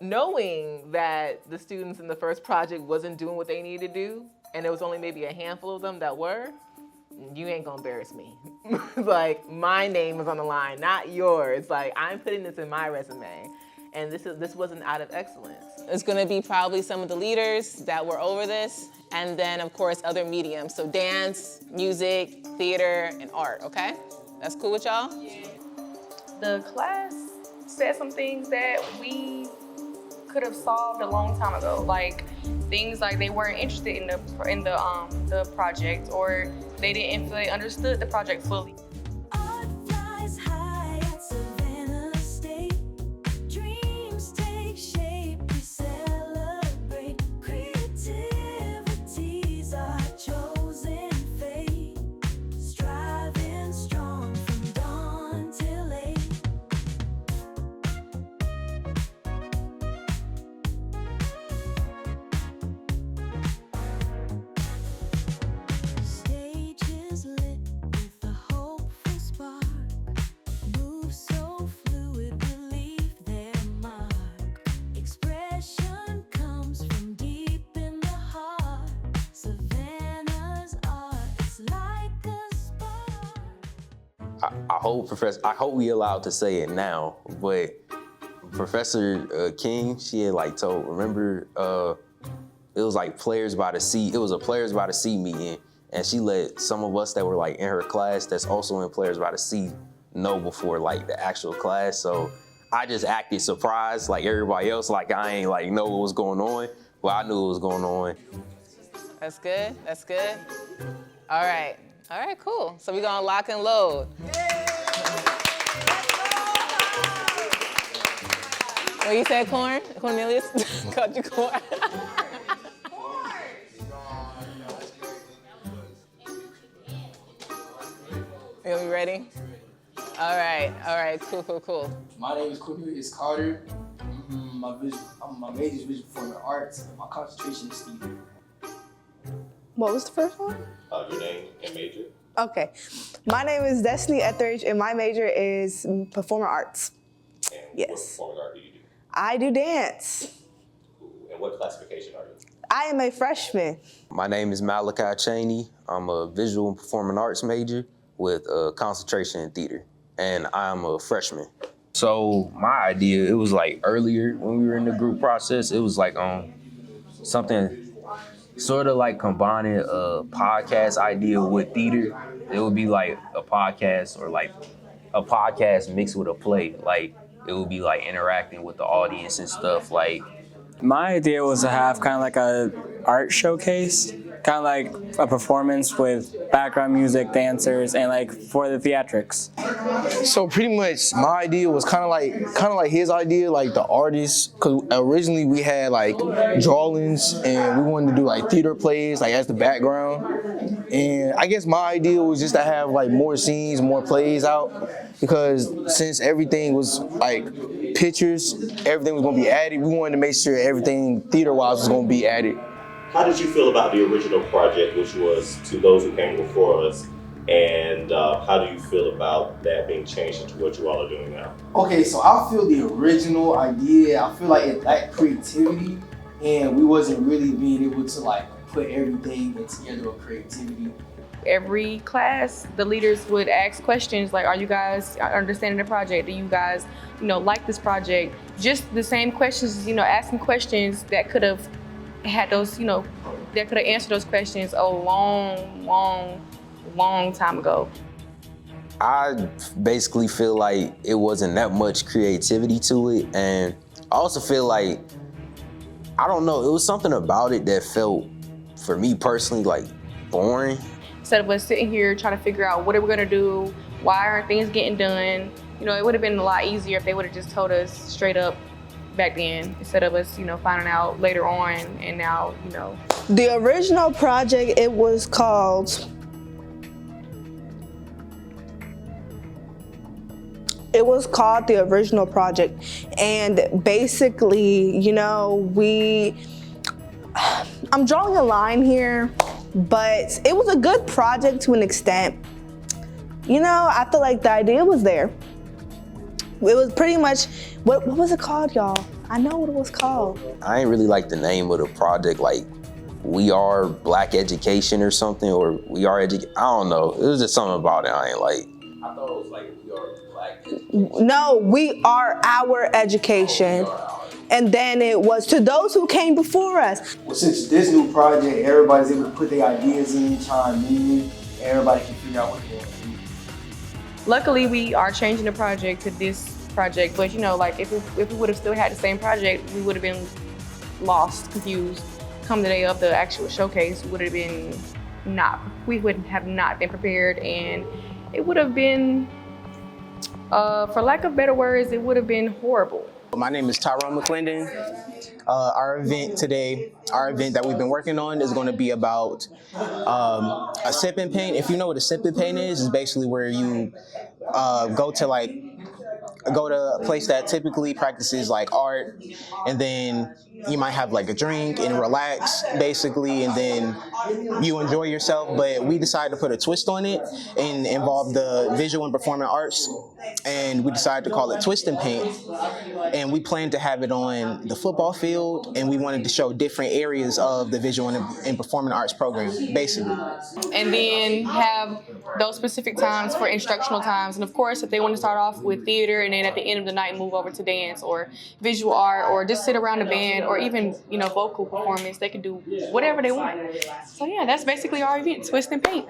knowing that the students in the first project wasn't doing what they needed to do, and there was only maybe a handful of them that were, you ain't gonna embarrass me. Like, my name is on the line, not yours. Like, I'm putting this in my resume. And this wasn't out of excellence. It's gonna be probably some of the leaders that were over this, and then of course other mediums. So dance, music, theater, and art, okay? That's cool with y'all? Yeah. The class said some things that we could have solved a long time ago. Like things like they weren't interested in the project, or they didn't feel they understood the project fully. I hope we allowed to say it now, but Professor King, she had like told, remember, it was like Players by the Sea, it was a Players by the Sea meeting, and she let some of us that were like in her class that's also in Players by the Sea know before like the actual class. So I just acted surprised like everybody else, like I ain't like know what was going on, but I knew what was going on. That's good, that's good. All right, cool. So we're gonna lock and load. What you said, Corn? Cornelius? Called you Corn. You gonna be ready? All right, cool. My name is Cornelius Carter. My major is visual performing arts. My concentration is theater. What was the first one? Your name and major. Okay. My name is Destiny Etheridge, and my major is performing arts. And yes. What performing art do you do? I do dance. Cool. And what classification are you? I am a freshman. My name is Malachi Cheney. I'm a visual and performing arts major with a concentration in theater, and I'm a freshman. So my idea, it was like earlier when we were in the group process, it was like something sort of like combining a podcast idea with theater. It would be like a podcast or like a podcast mixed with a play. Like it would be like interacting with the audience and stuff. Like my idea was to have kind of like a art showcase, kind of like a performance with background music, dancers, and like for the theatrics. So pretty much my idea was kind of like his idea, like the artist, because originally we had like drawings and we wanted to do like theater plays like as the background. And I guess my idea was just to have like more scenes, more plays out, because since everything was like pictures, everything was going to be added, we wanted to make sure everything theater-wise was going to be added. How did you feel about the original project, which was To Those Who Came Before Us, and how do you feel about that being changed into what you all are doing now? Okay, so I feel the original idea, I feel like it lacked creativity, and we wasn't really being able to like put everything together with creativity. Every class, the leaders would ask questions like, are you guys understanding the project? Do you guys, like this project? Just the same questions, asking questions that could have had those, that could have answered those questions a long time ago. I basically feel like it wasn't that much creativity to it, and I also feel like, I don't know, it was something about it that felt, for me personally, like boring. Instead of us sitting here trying to figure out what are we gonna do, why aren't things getting done, it would have been a lot easier if they would have just told us straight up back then, instead of us, finding out later on and now, The original project, it was called The Original Project. And basically, I'm drawing a line here, but it was a good project to an extent. I feel like the idea was there. It was pretty much, what was it called, y'all? I know what it was called. I ain't really like the name of the project, like We Are Black Education or something, or We Are I don't know. It was just something about it I ain't like. I thought it was like We Are Black Education. No, We Are Our Education. And then it was to those who came before us. Since this new project, everybody's able to put their ideas in, chime in, everybody can figure out what they want to do. Luckily, we are changing the project to this project, but you know, like if we would have still had the same project, we would have been lost, confused. Come the day of the actual showcase, we would have not been prepared, and it would have been, for lack of better words, it would have been horrible. My name is Tyrone McClendon. Our event that we've been working on is going to be about a sip and paint. If you know what a sip and paint is, it's basically where you go to a place that typically practices like art, and then you might have like a drink and relax basically, and then you enjoy yourself. But we decided to put a twist on it and involve the visual and performing arts, and we decided to call it Twist and Paint. And we planned to have it on the football field, and we wanted to show different areas of the visual and performing arts program, basically. And then have those specific times for instructional times. And of course, if they want to start off with theater and then at the end of the night move over to dance or visual art or just sit around the band or even, you know, vocal performance, they can do whatever they want. So yeah, that's basically our event, Twist and Paint.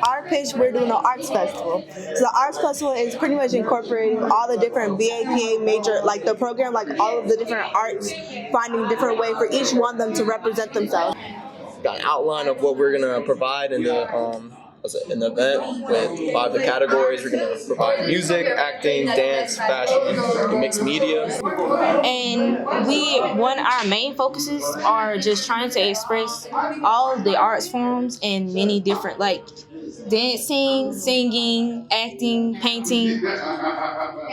Our pitch, we're doing an arts festival. So the arts festival is pretty much incorporating all the different BAPA major, like the program, like all of the different arts, finding a different way for each one of them to represent themselves. Got an outline of what we're gonna provide in the event with 5 of the categories. We're gonna provide music, acting, dance, fashion, and mixed media. And our main focuses are just trying to express all of the arts forms in many different, like dancing, singing, acting, painting,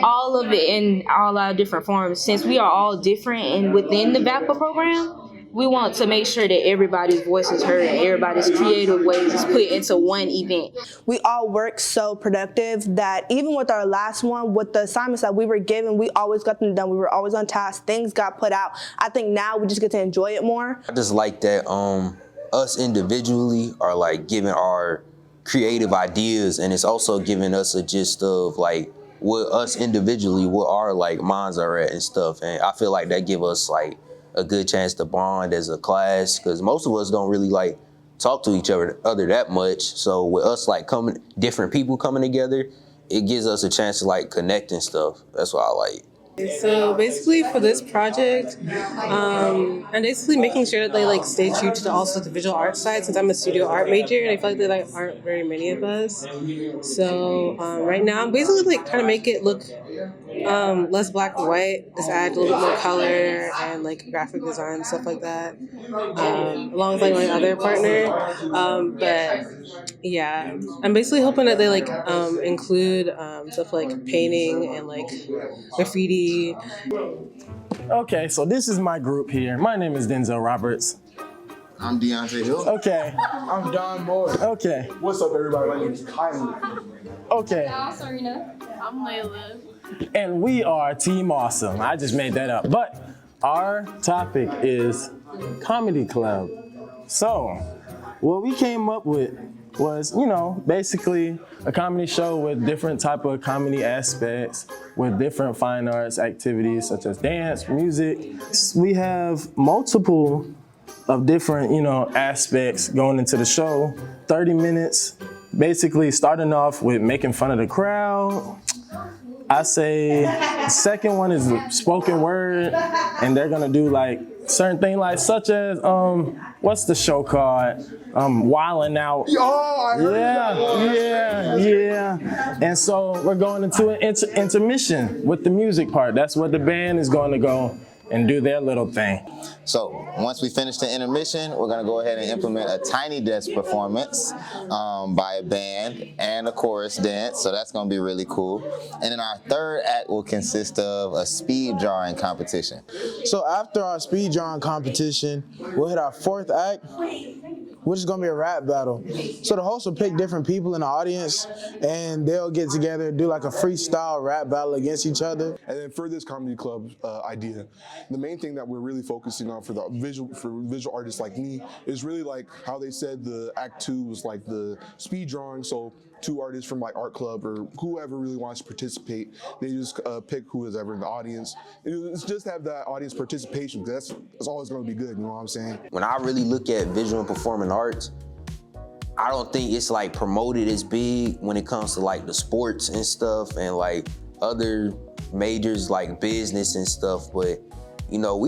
all of it in all our different forms. Since we are all different and within the VAPA program, we want to make sure that everybody's voice is heard and everybody's creative ways is put into one event. We all work so productive that even with our last one, with the assignments that we were given, we always got them done. We were always on task. Things got put out. I think now we just get to enjoy it more. I just like that us individually are like giving our creative ideas, and it's also giving us a gist of like what us individually, what our like minds are at and stuff. And I feel like that give us like a good chance to bond as a class, because most of us don't really like talk to each other that much. So with us like different people coming together, it gives us a chance to like connect and stuff. That's what I like. So basically for this project, I'm basically making sure that they like stay true to also the visual art side, since I'm a studio art major and I feel like there like aren't very many of us. So right now I'm basically like trying to make it look less black and white, just add a little bit more color and like graphic design and stuff like that, along with like my other partner. But yeah, I'm basically hoping that they like include stuff like painting and like graffiti. Okay, so this is my group here. My name is Denzel Roberts. I'm Deontay Hill. Okay. I'm Don Moore. Okay. What's up, everybody? My name is Kylie. Okay. I'm Serena. I'm Layla. And we are Team Awesome. I just made that up. But our topic is comedy club. So what we came up with was, you know, basically a comedy show with different type of comedy aspects, with different fine arts activities such as dance, music. We have multiple of different, you know, aspects going into the show. 30 minutes, basically starting off with making fun of the crowd. I say the second one is the spoken word, and they're gonna do like certain things like such as what's the show called? Wildin' Out. Yeah. And so we're going into an intermission with the music part. That's what the band is going to go and do their little thing. So once we finish the intermission, we're gonna go ahead and implement a tiny desk performance by a band and a chorus dance. So that's gonna be really cool. And then our third act will consist of a speed drawing competition. So after our speed drawing competition, we'll hit our fourth act, which is gonna be a rap battle. So the host will pick different people in the audience, and they'll get together, do like a freestyle rap battle against each other. And then for this comedy club idea, the main thing that we're really focusing on for visual artists like me is really like how they said the act 2 was like the speed drawing. So 2 artists from like art club or whoever really wants to participate, they just pick who is ever in the audience. It's just have that audience participation, because that's always going to be good, you know what I'm saying? When I really look at visual and performing arts, I don't think it's like promoted as big when it comes to like the sports and stuff and like other majors like business and stuff, but you know,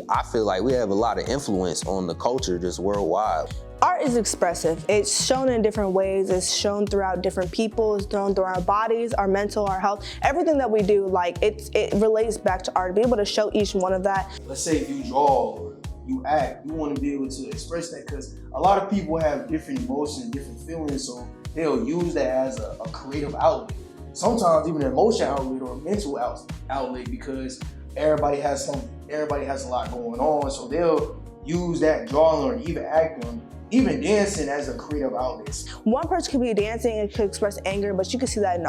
I feel like we have a lot of influence on the culture just worldwide. Art is expressive. It's shown in different ways. It's shown throughout different people. It's shown through our bodies, our mental, our health. Everything that we do, like it relates back to art. Be able to show each one of that. Let's say if you draw or you act, you want to be able to express that, because a lot of people have different emotions, different feelings, so they'll use that as a creative outlet. Sometimes even an emotion outlet or a mental outlet, because everybody has a lot going on, so they'll use that drawing or even acting, even dancing as a creative outlet. One person could be dancing and could express anger, but you can see that in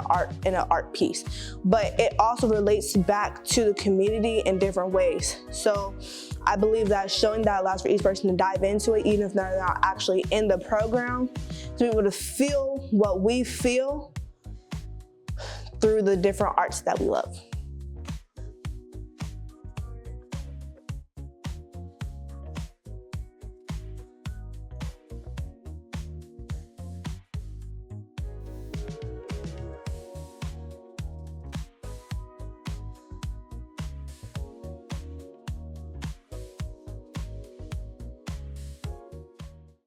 an art piece. But it also relates back to the community in different ways. So I believe that showing that allows for each person to dive into it, even if they're not actually in the program, to be able to feel what we feel through the different arts that we love.